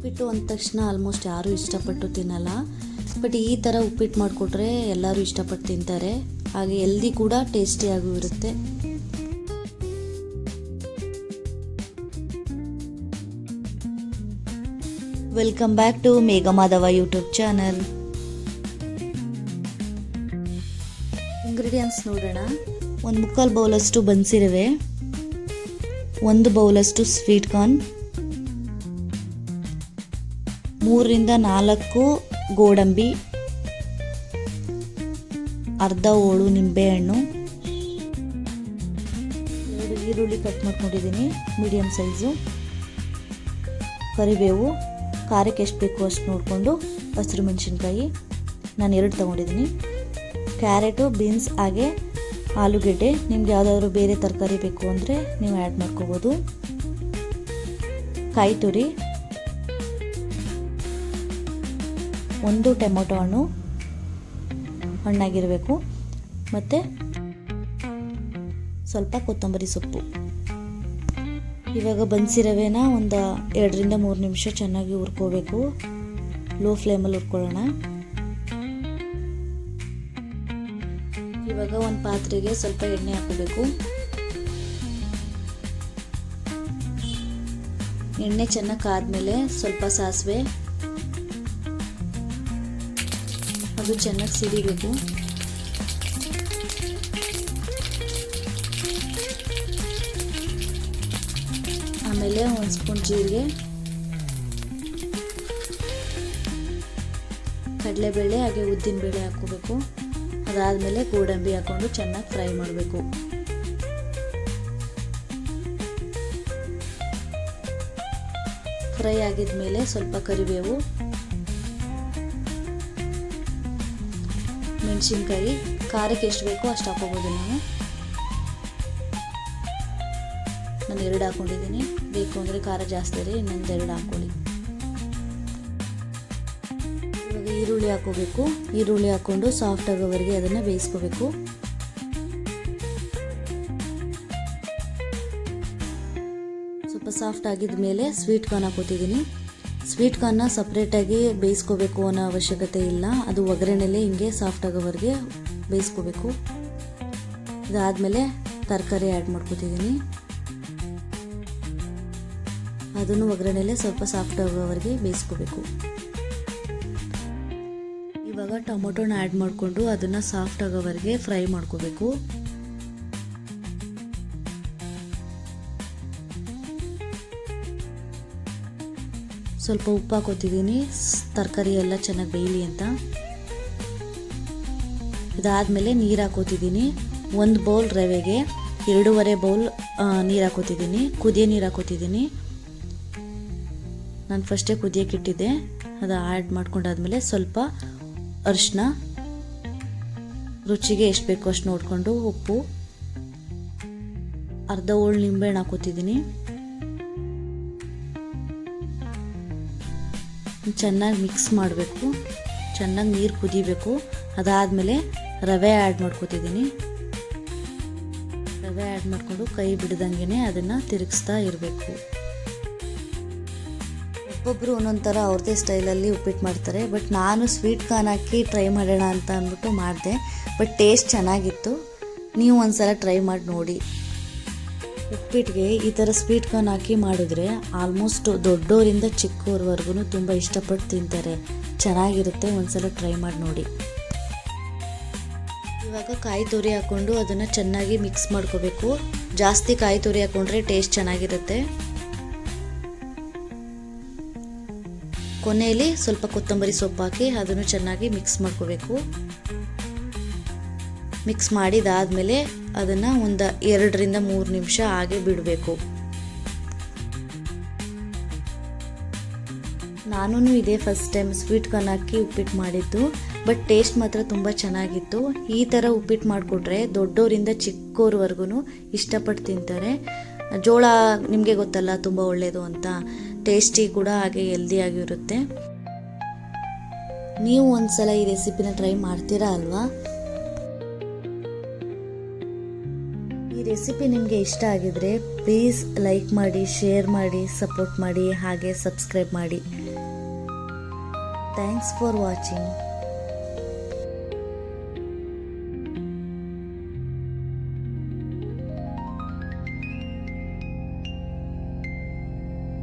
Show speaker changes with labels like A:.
A: ಉಪ್ಪಿಟ್ಟು ಅಂದ ತಕ್ಷಣ ಆಲ್ಮೋಸ್ಟ್ ಯಾರೂ ಇಷ್ಟಪಟ್ಟು ತಿನ್ನಲ್ಲ. ಬಟ್ ಈ ಥರ ಉಪ್ಪಿಟ್ಟು ಮಾಡಿಕೊಟ್ರೆ ಎಲ್ಲರೂ ಇಷ್ಟಪಟ್ಟು ತಿಂತಾರೆ. ಹಾಗೆ ಹೆಲ್ದಿ ಕೂಡ ಟೇಸ್ಟಿಯಾಗೂ ಇರುತ್ತೆ. Welcome back to Megha Madhava YouTube channel. Ingredients ನೋಡೋಣ. 1/4 ಬೌಲಷ್ಟು ಬನ್ಸಿರವೆ, 1 ಬೌಲಷ್ಟು ಸ್ವೀಟ್ ಕಾರ್ನ್, 3ರಿಂದ 4 ಗೋಡಂಬಿ, ಅರ್ಧ ಹೋಳು ನಿಂಬೆಹಣ್ಣು, 2 ಈರುಳ್ಳಿ ಕಟ್ ಮಾಡ್ಕೊಂಡಿದ್ದೀನಿ ಮೀಡಿಯಮ್ ಸೈಜು, ಕರಿಬೇವು, ಖಾರಕ್ಕೆ ಎಷ್ಟು ಬೇಕು ಅಷ್ಟು ನೋಡಿಕೊಂಡು, ಹಸಿರು ಮೆಣಸಿನ್ಕಾಯಿ ನಾನು 2 ತೊಗೊಂಡಿದ್ದೀನಿ, ಕ್ಯಾರೆಟು, ಬೀನ್ಸ್ ಹಾಗೆ ಆಲೂಗೆಡ್ಡೆ. ನಿಮ್ಗೆ ಯಾವುದಾದ್ರೂ ಬೇರೆ ತರಕಾರಿ ಬೇಕು ಅಂದರೆ ನೀವು ಆ್ಯಡ್ ಮಾಡ್ಕೋಬೋದು. ಕಾಯಿ ತುರಿ, 1 ಟೊಮೊಟೊ ಹಣ್ಣು ಹಣ್ಣಾಗಿರಬೇಕು, ಮತ್ತು ಸ್ವಲ್ಪ ಕೊತ್ತಂಬರಿ ಸೊಪ್ಪು. ಇವಾಗ ಬನ್ಸಿರವೆನ ಒಂದು 2ರಿಂದ 3 ನಿಮಿಷ ಚೆನ್ನಾಗಿ ಹುರ್ಕೋಬೇಕು. ಲೋ ಫ್ಲೇಮಲ್ಲಿ ಹುರ್ಕೊಳ್ಳೋಣ. ಇವಾಗ ಒಂದು ಪಾತ್ರೆಗೆ ಸ್ವಲ್ಪ ಎಣ್ಣೆ ಹಾಕೋಬೇಕು. ಎಣ್ಣೆ ಚೆನ್ನಾಗಿ ಕಾದ್ಮೇಲೆ ಸ್ವಲ್ಪ ಸಾಸಿವೆ, ಅದು ಚೆನ್ನಾಗಿ ಸಿಡಿಬೇಕು. ಆಮೇಲೆ 1 ಸ್ಪೂನ್ ಜೀರಿಗೆ, ಕಡಲೆಬೇಳೆ ಹಾಗೆ ಉದ್ದಿನಬೇಳೆ ಹಾಕೋಬೇಕು. ಅದಾದಮೇಲೆ ಗೋಡಂಬಿ ಹಾಕೊಂಡು ಚೆನ್ನಾಗಿ ಫ್ರೈ ಮಾಡಬೇಕು. ಫ್ರೈ ಆಗಿದ ಮೇಲೆ ಸ್ವಲ್ಪ ಕರಿಬೇವು, ಮೆಣಸಿನ್ಕಾಯಿ, ಖಾರಕ್ಕೆ ಎಷ್ಟು ಬೇಕೋ ಅಷ್ಟು ಹಾಕೋಬೋದು. ನಾನು 2 ಹಾಕೊಂಡಿದ್ದೀನಿ. ಬೇಕು ಅಂದರೆ ಖಾರ ಜಾಸ್ತಿ ಇರಿ, ಇನ್ನೊಂದು 2 ಹಾಕೊಳ್ಳಿ. ಇವಾಗ ಈರುಳ್ಳಿ ಹಾಕೋಬೇಕು. ಈರುಳ್ಳಿ ಹಾಕ್ಕೊಂಡು ಸಾಫ್ಟ್ ಆಗೋವರೆಗೆ ಅದನ್ನು ಬೇಯಿಸ್ಕೋಬೇಕು. ಸ್ವಲ್ಪ ಸಾಫ್ಟ್ ಆಗಿದ ಮೇಲೆ ಸ್ವೀಟ್ ಕಾರ್ನ್ ಹಾಕೋತಿದ್ದೀನಿ. ಸ್ವೀಟ್ ಕಾರ್ನ್ನ ಸಪ್ರೇಟಾಗಿ ಬೇಯಿಸ್ಕೋಬೇಕು ಅನ್ನೋ ಅವಶ್ಯಕತೆ ಇಲ್ಲ. ಅದು ಒಗ್ಗರಣೆಲೆ ಹಿಂಗೆ ಸಾಫ್ಟ್ ಆಗೋವರೆಗೆ ಬೇಯಿಸ್ಕೋಬೇಕು. ಇದಾದಮೇಲೆ ತರಕಾರಿ ಆ್ಯಡ್ ಮಾಡ್ಕೋತಿದ್ದೀನಿ. ಅದನ್ನು ಒಗ್ಗರಣೆಲೆ ಸ್ವಲ್ಪ ಸಾಫ್ಟ್ ಆಗೋವರೆಗೆ ಬೇಯಿಸ್ಕೋಬೇಕು. ಇವಾಗ ಟೊಮೊಟೊನ ಆ್ಯಡ್ ಮಾಡಿಕೊಂಡು ಅದನ್ನು ಸಾಫ್ಟ್ ಆಗೋವರೆಗೆ ಫ್ರೈ ಮಾಡ್ಕೋಬೇಕು. ಸ್ವಲ್ಪ ಉಪ್ಪು ಹಾಕೋತಿದ್ದೀನಿ, ತರಕಾರಿ ಎಲ್ಲ ಚೆನ್ನಾಗಿ ಬೇಯಲಿ ಅಂತ. ಇದಾದಮೇಲೆ ನೀರು ಹಾಕೋತಿದ್ದೀನಿ. 1 ಬೌಲ್ ರವೆಗೆ 2.5 ಬೌಲ್ ನೀರು ಹಾಕೋತಿದ್ದೀನಿ. ಕುದಿಯೋ ನೀರು ಹಾಕೋತಿದ್ದೀನಿ. ನಾನು ಫಸ್ಟೇ ಕುದಿಯೋಕೆ ಇಟ್ಟಿದ್ದೆ. ಅದು ಆ್ಯಡ್ ಮಾಡ್ಕೊಂಡಾದ್ಮೇಲೆ ಸ್ವಲ್ಪ ಅರಿಶಿನ, ರುಚಿಗೆ ಎಷ್ಟು ಬೇಕೋ ಅಷ್ಟು ನೋಡಿಕೊಂಡು ಉಪ್ಪು, ಅರ್ಧ ಹೋಳು ನಿಂಬೆಹಣ್ಣು ಹಾಕೋತಿದ್ದೀನಿ. ಚೆನ್ನಾಗಿ ಮಿಕ್ಸ್ ಮಾಡಬೇಕು. ಚೆನ್ನಾಗಿ ನೀರು ಕುದಿಬೇಕು. ಅದಾದಮೇಲೆ ರವೆ ಆ್ಯಡ್ ಮಾಡ್ಕೋತಿದ್ದೀನಿ. ರವೆ ಆ್ಯಡ್ ಮಾಡಿಕೊಂಡು ಕೈ ಬಿಡ್ದಂಗೆ ಅದನ್ನು ತಿರುಗಿಸ್ತಾ ಇರಬೇಕು. ಒಬ್ಬೊಬ್ಬರು ಒಂದೊಂದು ಥರ ಅವ್ರದ್ದೇ ಸ್ಟೈಲಲ್ಲಿ ಉಪ್ಪಿಟ್ಟು ಮಾಡ್ತಾರೆ. ಬಟ್ ನಾನು ಸ್ವೀಟ್ ಕಾರ್ನ್ ಹಾಕಿ ಟ್ರೈ ಮಾಡೋಣ ಅಂತ ಅಂದ್ಬಿಟ್ಟು ಮಾಡಿದೆ. ಬಟ್ ಟೇಸ್ಟ್ ಚೆನ್ನಾಗಿತ್ತು. ನೀವು ಒಂದ್ಸಲ ಟ್ರೈ ಮಾಡಿ ನೋಡಿ. ಉಪ್ಪಿಟ್ಟಿಗೆ ಈ ಥರ ಸ್ವೀಟ್ ಕಾರ್ನ್ ಹಾಕಿ ಮಾಡಿದ್ರೆ ಆಲ್ಮೋಸ್ಟ್ ದೊಡ್ಡೋರಿಂದ ಚಿಕ್ಕವ್ರವರೆಗೂ ತುಂಬ ಇಷ್ಟಪಟ್ಟು ತಿಂತಾರೆ. ಚೆನ್ನಾಗಿರುತ್ತೆ. ಒಂದ್ಸಲ ಟ್ರೈ ಮಾಡಿ ನೋಡಿ. ಇವಾಗ ಕಾಯಿ ತುರಿ ಹಾಕ್ಕೊಂಡು ಅದನ್ನು ಚೆನ್ನಾಗಿ ಮಿಕ್ಸ್ ಮಾಡ್ಕೋಬೇಕು. ಜಾಸ್ತಿ ಕಾಯಿ ತುರಿ ಹಾಕ್ಕೊಂಡ್ರೆ ಟೇಸ್ಟ್ ಚೆನ್ನಾಗಿರುತ್ತೆ. ಕೊನೆಯಲ್ಲಿ ಸ್ವಲ್ಪ ಕೊತ್ತಂಬರಿ ಸೊಪ್ಪು ಹಾಕಿ ಅದನ್ನು ಚೆನ್ನಾಗಿ ಮಿಕ್ಸ್ ಮಾಡ್ಕೋಬೇಕು. ಮಿಕ್ಸ್ ಮಾಡಿದಾದ್ಮೇಲೆ ಅದನ್ನು ಒಂದು 2ರಿಂದ 3 ನಿಮಿಷ ಹಾಗೆ ಬಿಡಬೇಕು. ನಾನು ಇದೇ ಫಸ್ಟ್ ಟೈಮ್ ಸ್ವೀಟ್ ಕಾರ್ನ್ ಹಾಕಿ ಉಪ್ಪಿಟ್ಟು ಮಾಡಿದ್ದು. ಬಟ್ ಟೇಸ್ಟ್ ಮಾತ್ರ ತುಂಬ ಚೆನ್ನಾಗಿತ್ತು. ಈ ಥರ ಉಪ್ಪಿಟ್ಟು ಮಾಡಿಕೊಟ್ರೆ ದೊಡ್ಡೋರಿಂದ ಚಿಕ್ಕವ್ರವರೆಗೂ ಇಷ್ಟಪಟ್ಟು ತಿಂತಾರೆ. ಜೋಳ ನಿಮಗೆ ಗೊತ್ತಲ್ಲ ತುಂಬ ಒಳ್ಳೆಯದು ಅಂತ. ಟೇಸ್ಟಿ ಕೂಡ ಹಾಗೆ ಹೆಲ್ದಿಯಾಗಿರುತ್ತೆ. ನೀವು ಒಂದ್ಸಲ ಈ ರೆಸಿಪಿನ ಟ್ರೈ ಮಾಡ್ತೀರಾ ಅಲ್ವಾ? ಈ ರೆಸಿಪಿ ನಿಮಗೆ ಇಷ್ಟ ಆಗಿದ್ರೆ ಪ್ಲೀಸ್ ಲೈಕ್ ಮಾಡಿ, ಶೇರ್ ಮಾಡಿ, ಸಪೋರ್ಟ್ ಮಾಡಿ, ಹಾಗೆ ಸಬ್ಸ್ಕ್ರೈಬ್ ಮಾಡಿ. Thanks for watching.